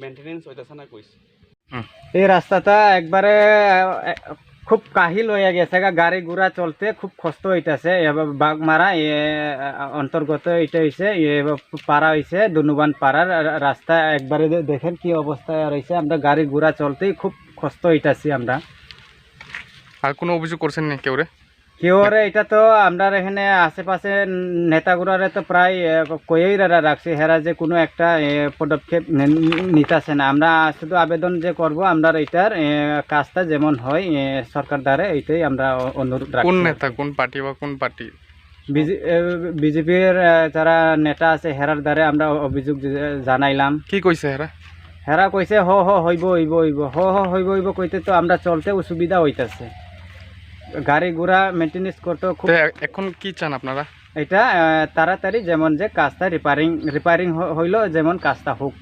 Maintenance হইতাছে না কইছে এই রাস্তাটা একবারে খুব কাহিল হয়ে গেছে, গাড়ি ঘোড়া চলতে খুব কষ্ট হইতাছে। বাগমারা অন্তর্গত এটা হয়েছে পাড়া হয়েছে ধনুবান পাড়ার রাস্তা একবারে দেখেন কি অবস্থায় রয়েছে। আমরা গাড়ি ঘোড়া চলতেই খুব কষ্ট হইতাছি আমরা। আর কোনো অভিযোগ করছেন না কেউ রে? এটা তো আমরা এখানে আশেপাশে নেতাগুলারে তো প্রায় কয়েই রাখছি, হেরা যে কোনো একটা পদক্ষেপ নিতেছে না। আমরা শুধু আবেদন যে করব আমরা এটার কাজটা যেমন হয় সরকার দ্বারা এইটাই আমরা অনুরোধ রাখি। কোন নেতা, কোন পার্টি বা কোন পার্টি? বিজেপির যারা নেতা আছে হেরার দ্বারা আমরা অভিযোগ জানাইলাম। কি কইছে হেরা? হেরা কইছে হইব হইব কইতে তো আমরা চলতে অসুবিধা হইতেছে, গাড়ি ঘোড়া মেনটেনেন্স করতে খুব। এখন কি চান আপনারা? এটা তাড়াতাড়ি যেমন যে কাজটা রিপেয়ারিং হইলো, যেমন কাজটা হোক।